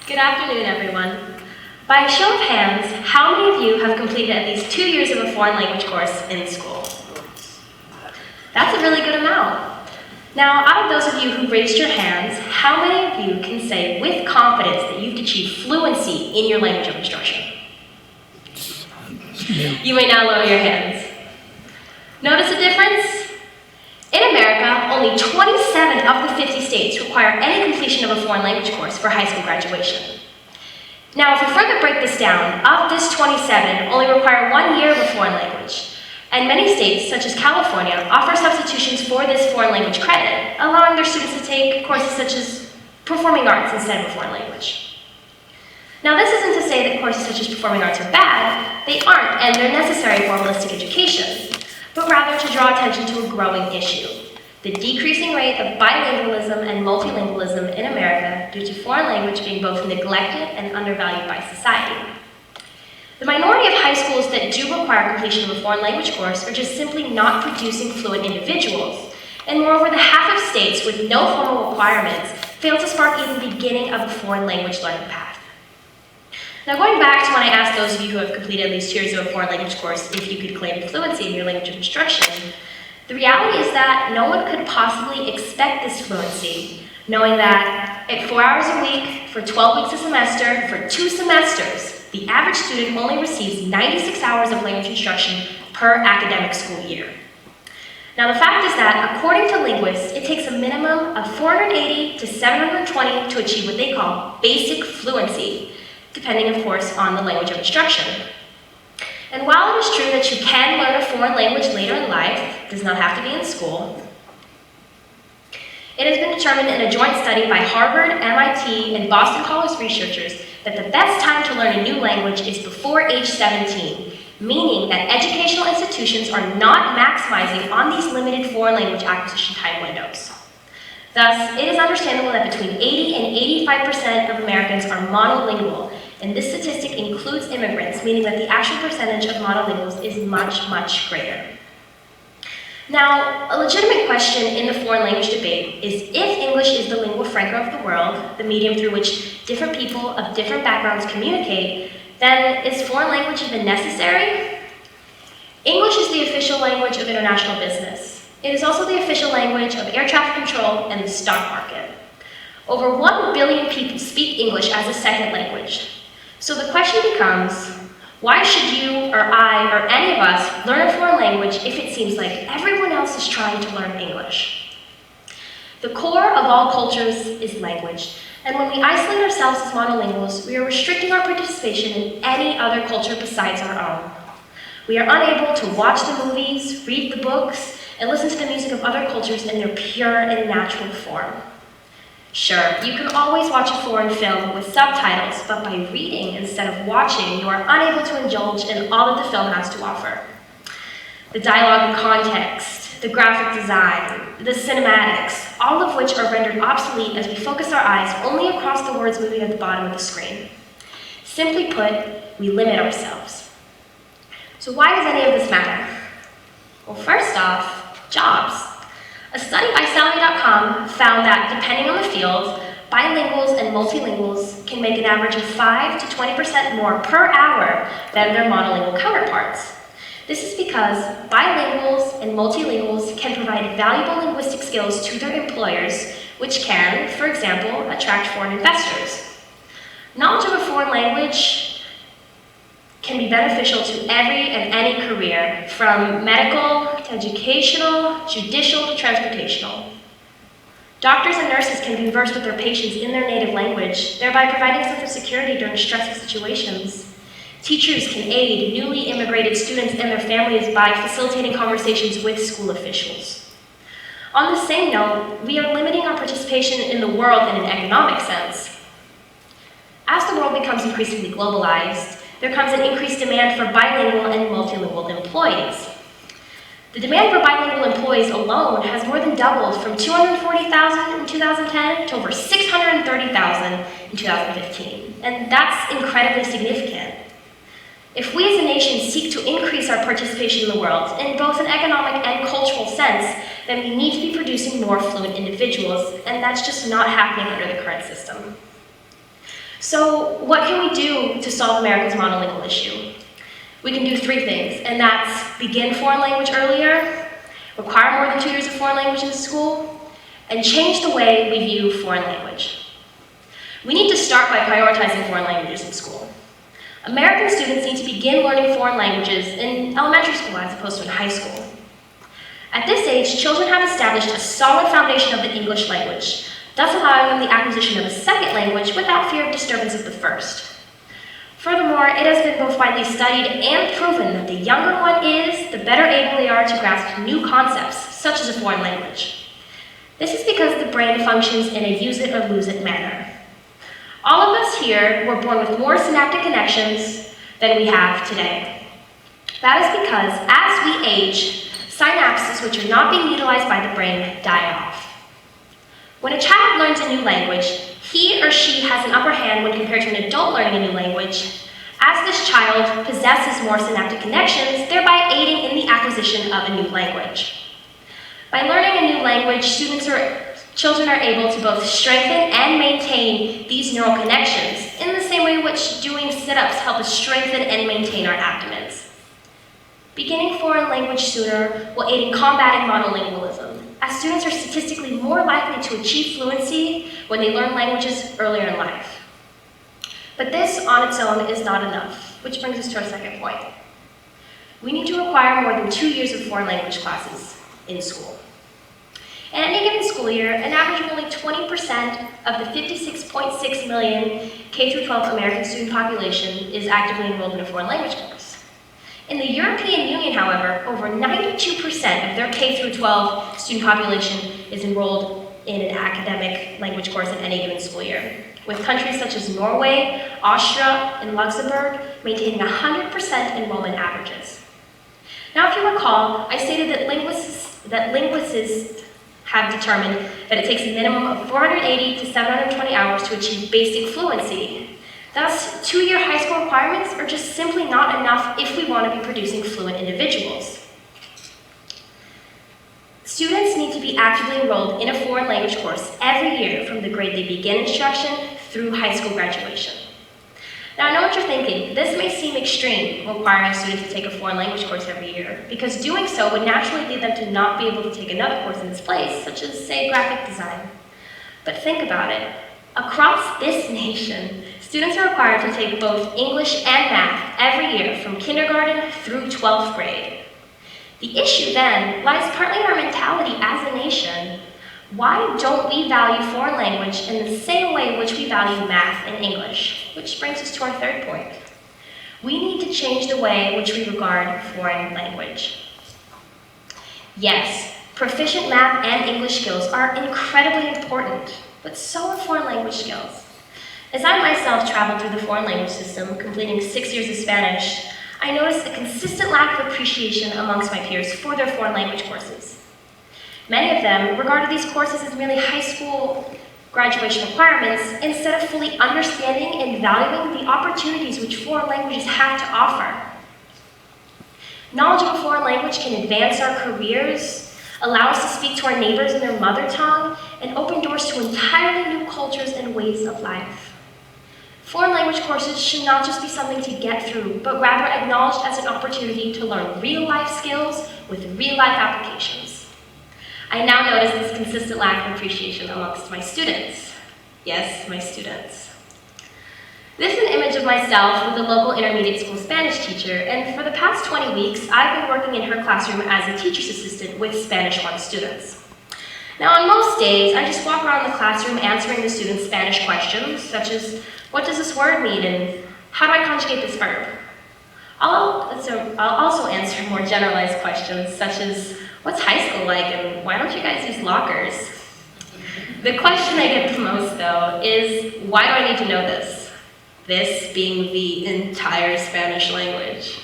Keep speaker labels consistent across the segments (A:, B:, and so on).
A: Good afternoon, everyone. By a show of hands, how many of you have completed at least 2 years of a foreign language course in school? That's a really good amount. Now, out of those of you who raised your hands, how many of you can say with confidence that you've achieved fluency in your language of instruction? You may now lower your hands. Notice the difference? In America, only 27 of the 50 states require any completion of a foreign language course for high school graduation. Now, if we further break this down, of this 27, only require 1 year of a foreign language. And many states, such as California, offer substitutions for this foreign language credit, allowing their students to take courses such as performing arts instead of a foreign language. Now, this isn't to say that courses such as performing arts are bad. They aren't, and they're necessary for holistic education, but rather to draw attention to a growing issue: the decreasing rate of bilingualism and multilingualism in America due to foreign language being both neglected and undervalued by society. The minority of high schools that do require completion of a foreign language course are just simply not producing fluent individuals, and moreover, the half of states with no formal requirements fail to spark even the beginning of a foreign language learning path. Now, going back to when I asked those of you who have completed at least 2 years of a foreign language course if you could claim fluency in your language of instruction, the reality is that no one could possibly expect this fluency, knowing that at 4 hours a week, for 12 weeks a semester, for 2 semesters, the average student only receives 96 hours of language instruction per academic school year. Now, the fact is that, according to linguists, it takes a minimum of 480 to 720 to achieve what they call basic fluency, depending, of course, on the language of instruction. And while it is true that you can learn a foreign language later in life, it does not have to be in school, it has been determined in a joint study by Harvard, MIT, and Boston College researchers that the best time to learn a new language is before age 17, meaning that educational institutions are not maximizing on these limited foreign language acquisition time windows. Thus, it is understandable that between 80 and 85% of Americans are monolingual, and this statistic includes immigrants, meaning that the actual percentage of monolinguals is much, much greater. Now, a legitimate question in the foreign language debate is if English is the lingua franca of the world, the medium through which different people of different backgrounds communicate, then is foreign language even necessary? English is the official language of international business. It is also the official language of air traffic control and the stock market. Over 1 billion people speak English as a second language. So the question becomes, why should you or I or any of us learn a foreign language if it seems like everyone else is trying to learn English? The core of all cultures is language, and when we isolate ourselves as monolinguals, we are restricting our participation in any other culture besides our own. We are unable to watch the movies, read the books, and listen to the music of other cultures in their pure and natural form. Sure, you can always watch a foreign film with subtitles, but by reading instead of watching, you are unable to indulge in all that the film has to offer. The dialogue and context, the graphic design, the cinematics, all of which are rendered obsolete as we focus our eyes only across the words moving at the bottom of the screen. Simply put, we limit ourselves. So why does any of this matter? Well, first off, jobs. A study by Salbilla found that, depending on the field, bilinguals and multilinguals can make an average of 5 to 20% more per hour than their monolingual counterparts. This is because bilinguals and multilinguals can provide valuable linguistic skills to their employers, which can, for example, attract foreign investors. Knowledge of a foreign language can be beneficial to every and any career, from medical to educational, judicial to transportational. Doctors and nurses can converse with their patients in their native language, thereby providing a sense of security during stressful situations. Teachers can aid newly immigrated students and their families by facilitating conversations with school officials. On the same note, we are limiting our participation in the world in an economic sense. As the world becomes increasingly globalized, there comes an increased demand for bilingual and multilingual employees. The demand for bilingual employees alone has more than doubled from 240,000 in 2010 to over 630,000 in 2015, and that's incredibly significant. If we as a nation seek to increase our participation in the world in both an economic and cultural sense, then we need to be producing more fluent individuals, and that's just not happening under the current system. So what can we do to solve America's monolingual issue? We can do 3 things, and that's begin foreign language earlier, require more than 2 years of foreign language in school, and change the way we view foreign language. We need to start by prioritizing foreign languages in school. American students need to begin learning foreign languages in elementary school as opposed to in high school. At this age, children have established a solid foundation of the English language, thus allowing them the acquisition of a second language without fear of disturbance of the first. Furthermore, it has been both widely studied and proven that the younger one is, the better able they are to grasp new concepts, such as a foreign language. This is because the brain functions in a use-it-or-lose-it manner. All of us here were born with more synaptic connections than we have today. That is because, as we age, synapses which are not being utilized by the brain die off. When a child learns a new language, he or she has an upper hand when compared to an adult learning a new language, as this child possesses more synaptic connections, thereby aiding in the acquisition of a new language. By learning a new language, children are able to both strengthen and maintain these neural connections in the same way which doing sit-ups help us strengthen and maintain our abdomens. Beginning foreign language sooner will aid in combating monolingualism, as students are statistically more likely to achieve fluency when they learn languages earlier in life. But this on its own is not enough, which brings us to our second point. We need to require more than 2 years of foreign language classes in school. In any given school year, an average of only 20% of the 56.6 million K-12 American student population is actively enrolled in a foreign language course. In the European Union, however, over 92% of their K-12 student population is enrolled in an academic language course in any given school year, with countries such as Norway, Austria, and Luxembourg maintaining 100% enrollment averages. Now, if you recall, I stated that linguists have determined that it takes a minimum of 480 to 720 hours to achieve basic fluency. Thus, 2-year high school requirements are just simply not enough if we want to be producing fluent individuals. Students need to be actively enrolled in a foreign language course every year from the grade they begin instruction through high school graduation. Now, I know what you're thinking. This may seem extreme, requiring a student to take a foreign language course every year, because doing so would naturally lead them to not be able to take another course in its place, such as, say, graphic design. But think about it. Across this nation, students are required to take both English and math every year from kindergarten through 12th grade. The issue then lies partly in our mentality as a nation. Why don't we value foreign language in the same way in which we value math and English? Which brings us to our third point. We need to change the way in which we regard foreign language. Yes, proficient math and English skills are incredibly important, but so are foreign language skills. As I myself traveled through the foreign language system, completing 6 years of Spanish, I noticed a consistent lack of appreciation amongst my peers for their foreign language courses. Many of them regarded these courses as merely high school graduation requirements instead of fully understanding and valuing the opportunities which foreign languages have to offer. Knowledge of a foreign language can advance our careers, allow us to speak to our neighbors in their mother tongue, and open doors to entirely new cultures and ways of life. Foreign language courses should not just be something to get through, but rather acknowledged as an opportunity to learn real-life skills with real-life applications. I now notice this consistent lack of appreciation amongst my students. Yes, my students. This is an image of myself with a local intermediate school Spanish teacher, and for the past 20 weeks, I've been working in her classroom as a teacher's assistant with Spanish 1 students. Now, on most days, I just walk around the classroom answering the students' Spanish questions, such as, what does this word mean, and how do I conjugate this verb? I'll also answer more generalized questions, such as, what's high school like, and why don't you guys use lockers? The question I get the most, though, is, why do I need to know this? This being the entire Spanish language.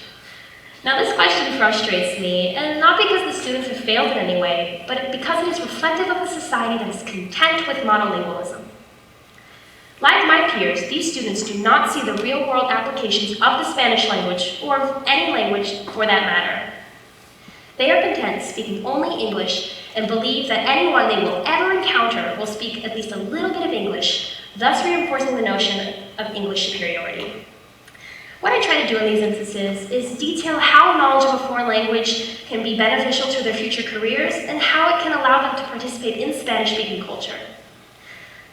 A: Now, this question frustrates me, and not because the students have failed in any way, but because it is reflective of a society that is content with monolingualism. Like my peers, these students do not see the real-world applications of the Spanish language, or of any language for that matter. They are content speaking only English and believe that anyone they will ever encounter will speak at least a little bit of English, thus reinforcing the notion of English superiority. What I try to do in these instances is detail how knowledge of a foreign language can be beneficial to their future careers and how it can allow them to participate in Spanish-speaking culture.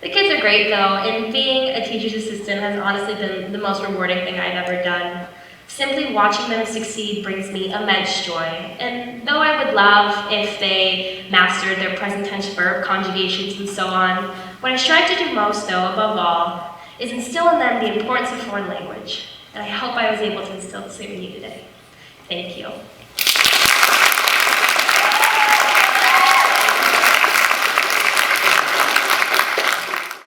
A: The kids are great though, and being a teacher's assistant has honestly been the most rewarding thing I've ever done. Simply watching them succeed brings me immense joy, and though I would love if they mastered their present tense verb conjugations and so on, what I strive to do most though, above all, is instill in them the importance of foreign language. And I hope I was able to instill the same in you today. Thank you.